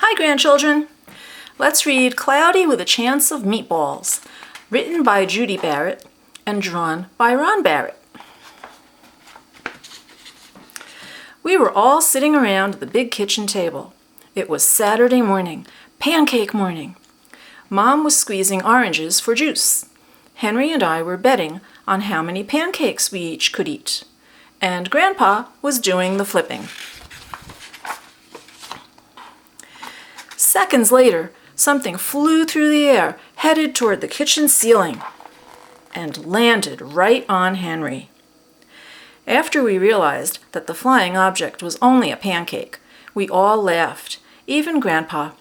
Hi, grandchildren. Let's read Cloudy with a Chance of Meatballs, written by Judi Barrett and drawn by Barrett. We were all sitting around the big kitchen table. It was Saturday morning, pancake morning. Mom was squeezing oranges for juice. Henry and I were betting on how many pancakes we each could eat. And Grandpa was doing the flipping. Seconds later, something flew through the air, headed toward the kitchen ceiling, and landed right on Henry. After we realized that the flying object was only a pancake, we all laughed, even Grandpa.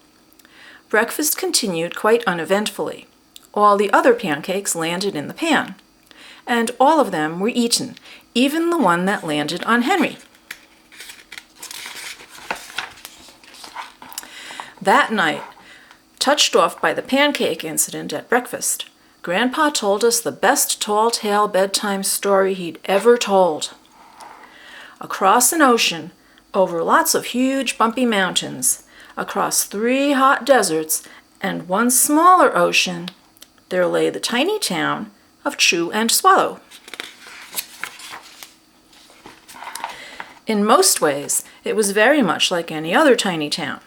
Breakfast continued quite uneventfully. All the other pancakes landed in the pan, and all of them were eaten, even the one that landed on Henry. That night, touched off by the pancake incident at breakfast, Grandpa told us the best tall tale bedtime story he'd ever told. Across an ocean, over lots of huge bumpy mountains, across 3 hot deserts and 1 smaller ocean, there lay the tiny town of Chew and Swallow. In most ways, it was very much like any other tiny town.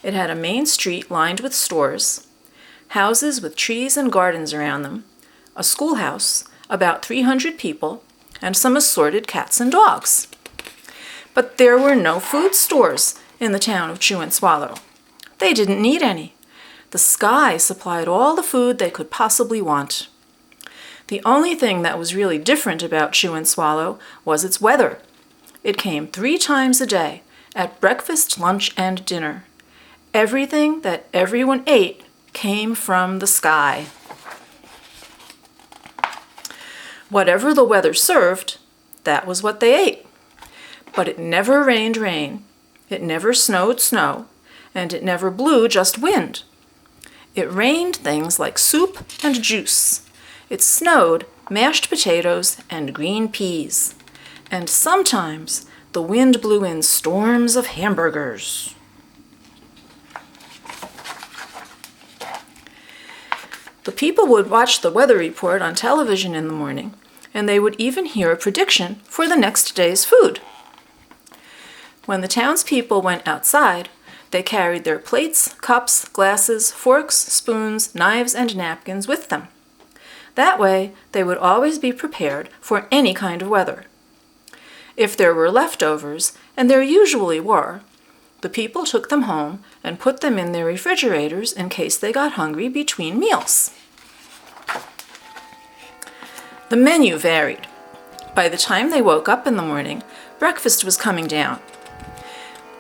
It had a main street lined with stores, houses with trees and gardens around them, a schoolhouse, about 300 people, and some assorted cats and dogs. But there were no food stores in the town of Chew and Swallow. They didn't need any. The sky supplied all the food they could possibly want. The only thing that was really different about Chew and Swallow was its weather. It came 3 times a day, at breakfast, lunch, and dinner. Everything that everyone ate came from the sky. Whatever the weather served, that was what they ate. But it never rained rain, it never snowed snow, and it never blew just wind. It rained things like soup and juice. It snowed mashed potatoes and green peas. And sometimes the wind blew in storms of hamburgers. The people would watch the weather report on television in the morning, and they would even hear a prediction for the next day's food. When the townspeople went outside, they carried their plates, cups, glasses, forks, spoons, knives, and napkins with them. That way, they would always be prepared for any kind of weather. If there were leftovers, and there usually were, the people took them home and put them in their refrigerators in case they got hungry between meals. The menu varied. By the time they woke up in the morning, breakfast was coming down.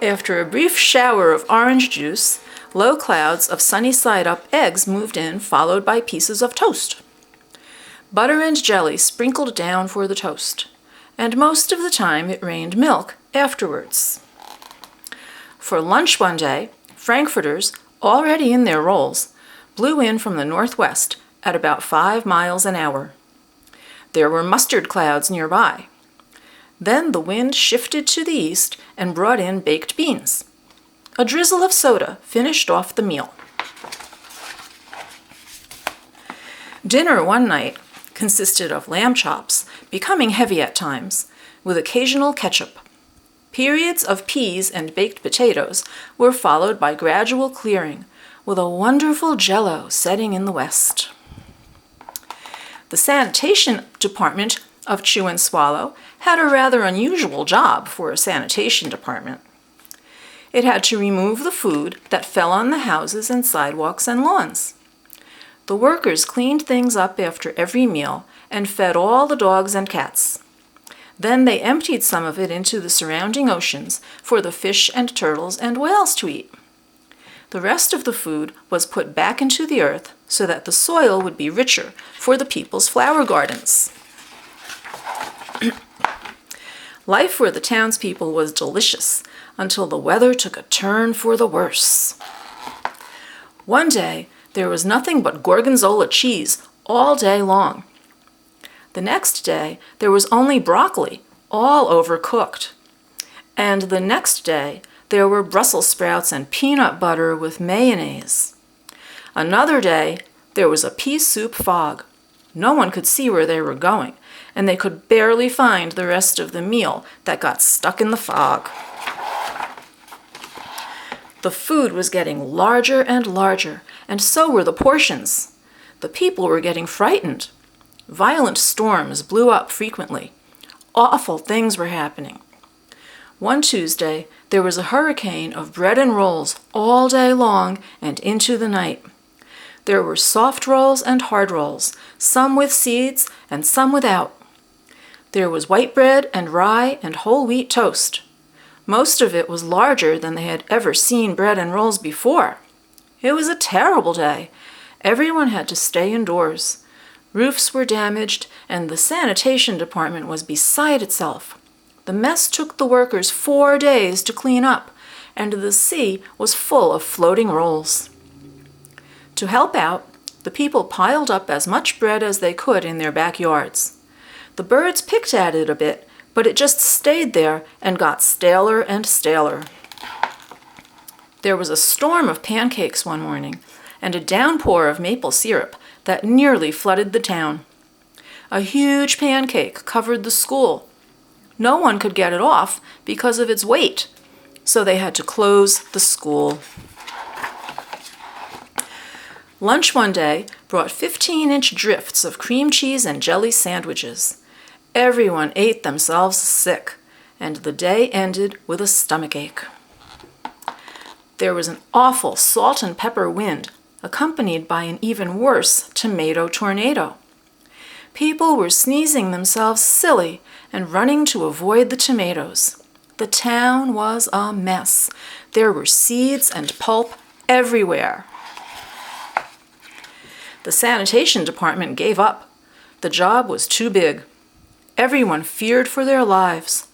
After a brief shower of orange juice, low clouds of sunny-side-up eggs moved in, followed by pieces of toast. Butter and jelly sprinkled down for the toast, and most of the time it rained milk afterwards. For lunch one day, frankfurters, already in their rolls, blew in from the northwest at about 5 miles an hour. There were mustard clouds nearby. Then the wind shifted to the east and brought in baked beans. A drizzle of soda finished off the meal. Dinner one night consisted of lamb chops, becoming heavy at times, with occasional ketchup. Periods of peas and baked potatoes were followed by gradual clearing, with a wonderful jello setting in the west. The sanitation department of Chew and Swallow had a rather unusual job for a sanitation department. It had to remove the food that fell on the houses and sidewalks and lawns. The workers cleaned things up after every meal and fed all the dogs and cats. Then they emptied some of it into the surrounding oceans for the fish and turtles and whales to eat. The rest of the food was put back into the earth so that the soil would be richer for the people's flower gardens. Life for the townspeople was delicious until the weather took a turn for the worse. One day, there was nothing but gorgonzola cheese all day long. The next day, there was only broccoli, all overcooked. And the next day, there were Brussels sprouts and peanut butter with mayonnaise. Another day, there was a pea soup fog. No one could see where they were going, and they could barely find the rest of the meal that got stuck in the fog. The food was getting larger and larger, and so were the portions. The people were getting frightened. Violent storms blew up frequently. Awful things were happening. One Tuesday, there was a hurricane of bread and rolls all day long and into the night. There were soft rolls and hard rolls, some with seeds and some without. There was white bread and rye and whole wheat toast. Most of it was larger than they had ever seen bread and rolls before. It was a terrible day. Everyone had to stay indoors. Roofs were damaged, and the sanitation department was beside itself. The mess took the workers 4 days to clean up, and the sea was full of floating rolls. To help out, the people piled up as much bread as they could in their backyards. The birds picked at it a bit, but it just stayed there and got staler and staler. There was a storm of pancakes one morning, and a downpour of maple syrup that nearly flooded the town. A huge pancake covered the school. No one could get it off because of its weight, so they had to close the school. Lunch one day brought 15-inch drifts of cream cheese and jelly sandwiches. Everyone ate themselves sick, and the day ended with a stomachache. There was an awful salt and pepper wind, accompanied by an even worse tomato tornado. People were sneezing themselves silly and running to avoid the tomatoes. The town was a mess. There were seeds and pulp everywhere. The sanitation department gave up. The job was too big. Everyone feared for their lives.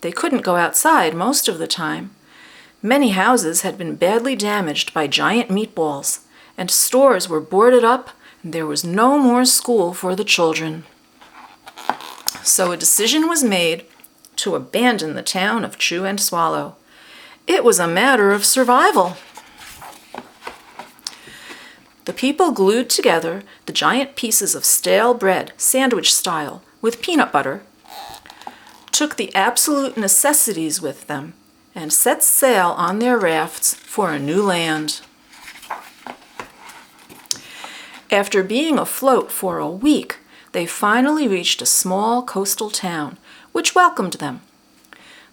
They couldn't go outside most of the time. Many houses had been badly damaged by giant meatballs, and stores were boarded up, and there was no more school for the children. So a decision was made to abandon the town of Chew and Swallow. It was a matter of survival. The people glued together the giant pieces of stale bread, sandwich style, with peanut butter, took the absolute necessities with them, and set sail on their rafts for a new land. After being afloat for a week, they finally reached a small coastal town, which welcomed them.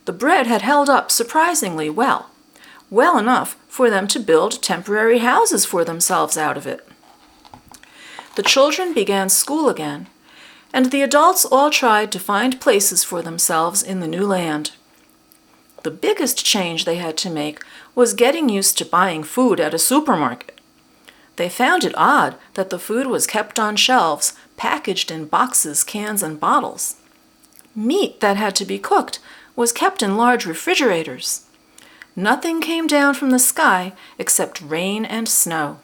The bread had held up surprisingly well enough for them to build temporary houses for themselves out of it. The children began school again, and the adults all tried to find places for themselves in the new land. The biggest change they had to make was getting used to buying food at a supermarket. They found it odd that the food was kept on shelves, packaged in boxes, cans, and bottles. Meat that had to be cooked was kept in large refrigerators. Nothing came down from the sky except rain and snow.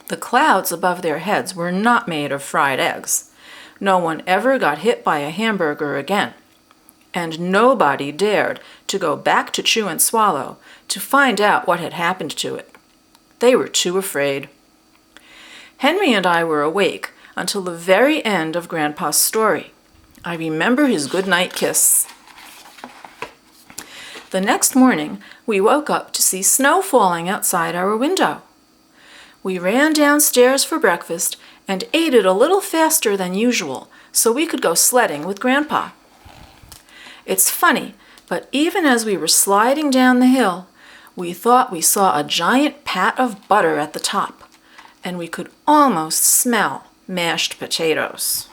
The clouds above their heads were not made of fried eggs. No one ever got hit by a hamburger again. And nobody dared to go back to Chew and Swallow to find out what had happened to it. They were too afraid. Henry and I were awake until the very end of Grandpa's story. I remember his goodnight kiss. The next morning, we woke up to see snow falling outside our window. We ran downstairs for breakfast and ate it a little faster than usual so we could go sledding with Grandpa. It's funny, but even as we were sliding down the hill, we thought we saw a giant pat of butter at the top, and we could almost smell mashed potatoes.